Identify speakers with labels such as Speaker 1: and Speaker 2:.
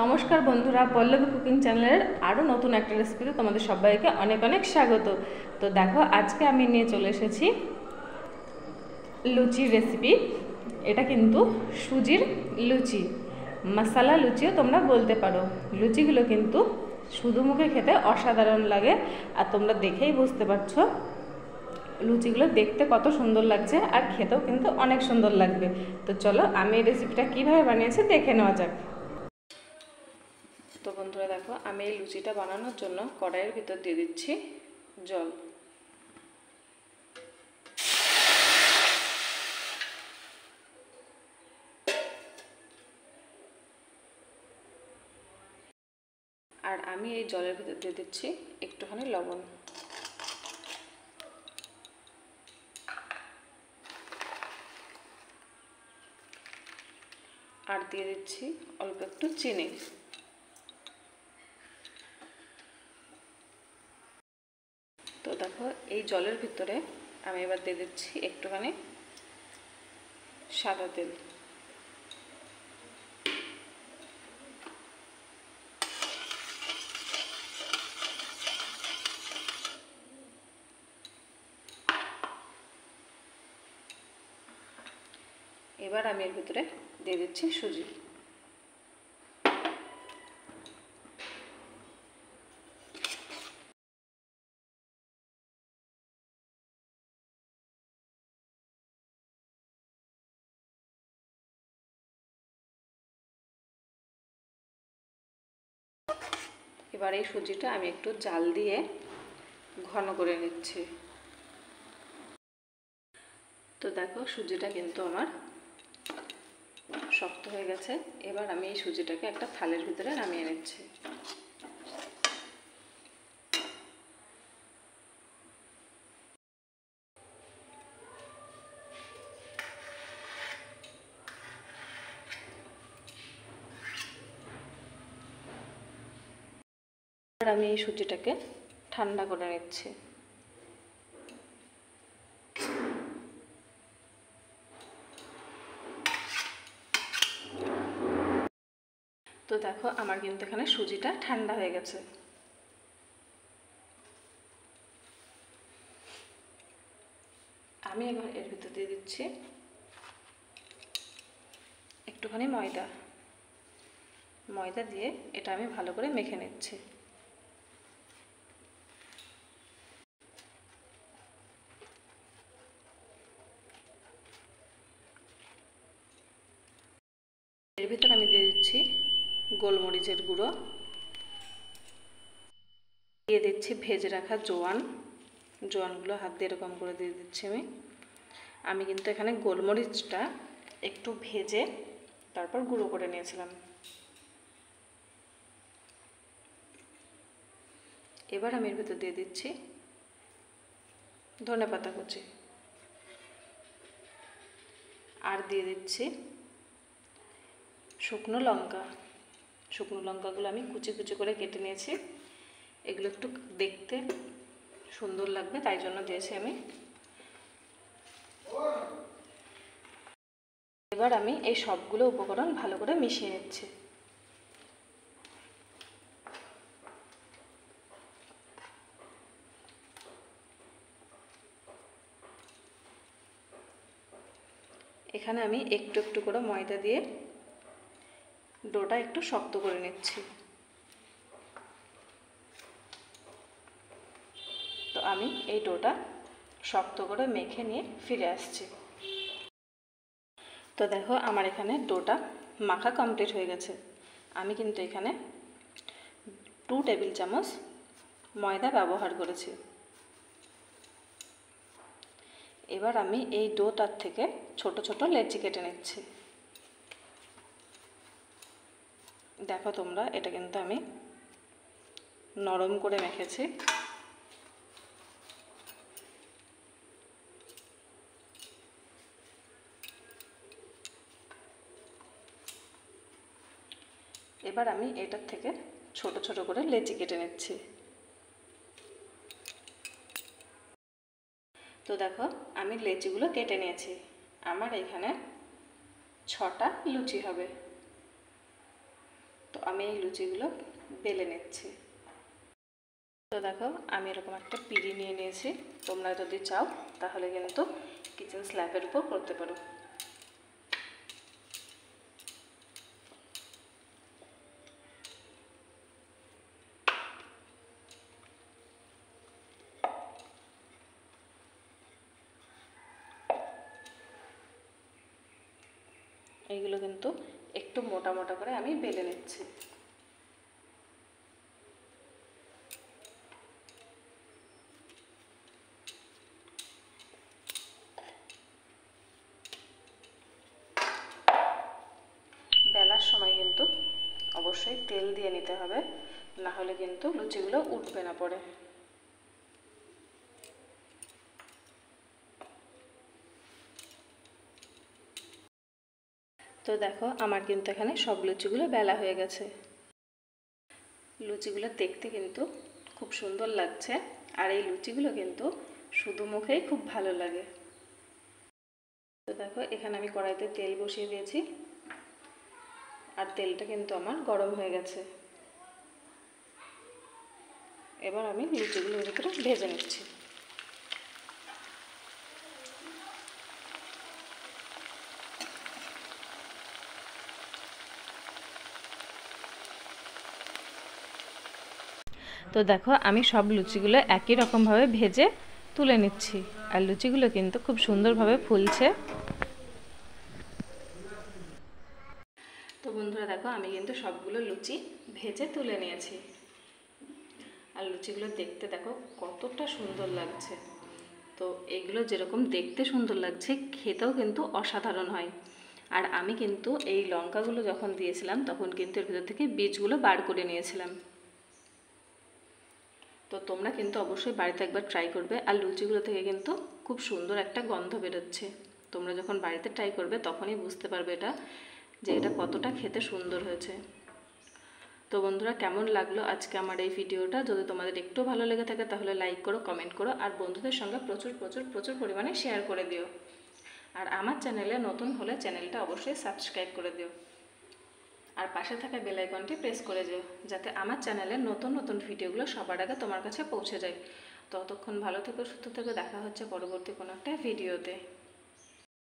Speaker 1: নমস্কার বন্ধুরা, পল্লবী কুকিং চ্যানেলের আরও নতুন একটা রেসিপিতে তোমাদের সবাইকে অনেক অনেক স্বাগত। তো দেখো, আজকে আমি নিয়ে চলে এসেছি লুচির রেসিপি। এটা কিন্তু সুজির লুচি, মশলা লুচিও তোমরা বলতে পারো। লুচিগুলো কিন্তু শুধু মুখে খেতে অসাধারণ লাগে, আর তোমরা দেখেই বুঝতে পারছো লুচিগুলো দেখতে কত সুন্দর লাগছে, আর খেতেও কিন্তু অনেক সুন্দর লাগবে। তো চলো আমি এই রেসিপিটা কীভাবে বানিয়েছি দেখে নেওয়া যাক। তো বন্ধুরা দেখো, আমি এই লুচিটা বানানোর জন্য কড়াইয়ের ভিতর দিয়ে দিচ্ছি জল। আর আমি এই জলের ভিতর দিয়ে দিচ্ছি একটুখানি লবণ। আর দিয়ে দিচ্ছি অল্প একটু চিনি। তো দেখো, এই জলের ভিতরে আমি এবার দিয়ে দিচ্ছি একটুখানি সাদা তেল। এবার আমি এর ভিতরে দিয়ে দিচ্ছি সুজি। এবার এই সুজিটা আমি একটু জাল দিয়ে ঘন করে নিচ্ছি। তো দেখো, সুজিটা কিন্তু আমার শক্ত হয়ে গেছে। এবার আমি এই সুজিটাকে একটা থালের ভিতরে নামিয়ে নিচ্ছি। এবার আমি এই সুজিটাকে ঠান্ডা করে নিচ্ছি। তো দেখো, আমার কিন্তু এখানে সুজিটা ঠান্ডা হয়ে গেছে। আমি এবার এর ভিতর দিয়ে দিচ্ছি একটুখানি ময়দা। ময়দা দিয়ে এটা আমি ভালো করে মেখে নিচ্ছি। এর ভিতর আমি দিয়ে দিচ্ছি গোলমরিচের গুঁড়ো, দিয়ে দিচ্ছি ভেজে রাখা জোয়ান। জোয়ানগুলো হাত দিয়ে এরকম করে দিয়ে দিচ্ছি আমি কিন্তু এখানে গোলমরিচটা একটু ভেজে তারপর গুঁড়ো করে নিয়েছিলাম। এবার আমি এর ভিতর দিয়ে দিচ্ছি ধনেপাতা কুচি, আর দিয়ে দিচ্ছি শুকনো লঙ্কা। শুকনো লঙ্কাগুলো আমি কুচি কুচি করে কেটে নিয়েছি। এগুলো একটু দেখতে সুন্দর লাগবে, তাই জন্য দিয়েছি আমি। এবার আমি এই সবগুলো উপকরণ ভালো করে মিশিয়ে নিচ্ছি। এখানে আমি একটু একটু করে ময়দা দিয়ে ডোটা একটু শক্ত করে নিচ্ছি। তো আমি এই ডোটা শক্ত করে মেখে নিয়ে ফিরে আসছি। তো দেখো, আমার এখানে ডোটা মাখা কমপ্লিট হয়ে গেছে। আমি কিন্তু এখানে 2 টেবিল চামচ ময়দা ব্যবহার করেছি। এবার আমি এই ডোটার থেকে ছোট ছোট লেচি কেটে নিচ্ছি। দেখো তোমরা, এটা কিন্তু আমি নরম করে মেখেছি। এবার আমি এটার থেকে ছোট ছোট করে লেচি কেটে নিচ্ছি। তো দেখো, আমি লেচিগুলো কেটে নিয়েছি। আমার এখানে 6টা লুচি হবে। তো আমি এই লুচিগুলো বেলে নিচ্ছি। তো দেখো আমি এরকম একটা পিঁড়ি নিয়ে নিয়েছি, তোমরা যদি চাও তাহলে কিন্তু কিচেন স্ল্যাবের উপর করতে পারো। এইগুলো কিন্তু একটু মোটা মোটা করে আমি বেলে নিচ্ছি। বেলার সময় কিন্তু অবশ্যই তেল দিয়ে নিতে হবে, না হলে কিন্তু লুচিগুলো উঠবে না পড়ে। তো দেখো আমার কিন্তু এখানে সব লুচিগুলো বেলা হয়ে গেছে। লুচিগুলো দেখতে কিন্তু খুব সুন্দর লাগছে, আর এই লুচিগুলো কিন্তু শুধু মুখেই খুব ভালো লাগে। তো দেখো এখানে আমি কড়াইতে তেল বসিয়ে দিয়েছি, আর তেলটা কিন্তু আমার গরম হয়ে গেছে। এবার আমি লুচিগুলোর ভিতরে ভেজে নিচ্ছি। তো দেখো আমি সব লুচিগুলো একই রকমভাবে ভেজে তুলে নিচ্ছি, আর লুচিগুলো কিন্তু খুব সুন্দরভাবে ফুলছে। তো বন্ধুরা দেখো আমি কিন্তু সবগুলো লুচি ভেজে তুলে নিয়েছি, আর লুচিগুলো দেখতে দেখো কতটা সুন্দর লাগছে। তো এগুলো যেরকম দেখতে সুন্দর লাগছে, খেতেও কিন্তু অসাধারণ হয়। আর আমি কিন্তু এই লঙ্কাগুলো যখন দিয়েছিলাম তখন কিন্তু এর ভিতর থেকে বীজগুলো বার করে নিয়েছিলাম। তো তোমরা কিন্তু অবশ্যই বাড়িতে একবার ট্রাই করবে। আর লুচিগুলো থেকে কিন্তু খুব সুন্দর একটা গন্ধ বেরোচ্ছে। তোমরা যখন বাড়িতে ট্রাই করবে তখনই বুঝতে পারবে যে এটা কতটা খেতে সুন্দর হয়েছে। তো বন্ধুরা কেমন লাগলো আজকে আমার এই ভিডিওটা? যদি তোমাদের একটু ভালো লেগে থাকে তাহলে লাইক করো, কমেন্ট করো, আর বন্ধুদের সঙ্গে প্রচুর প্রচুর প্রচুর পরিমাণে শেয়ার করে দিও। আর আমার চ্যানেলে নতুন হলে চ্যানেলটা অবশ্যই সাবস্ক্রাইব করে দিও, আর পাশে থাকা বেল আইকনটি প্রেস করে দিও, যাতে আমার চ্যানেলের নতুন নতুন ভিডিওগুলো সবার আগে তোমার কাছে পৌঁছে যায়। ততক্ষণ ভালো থেকো, সুস্থ থেকো, দেখা হচ্ছে পরবর্তী কোনো একটা ভিডিওতে।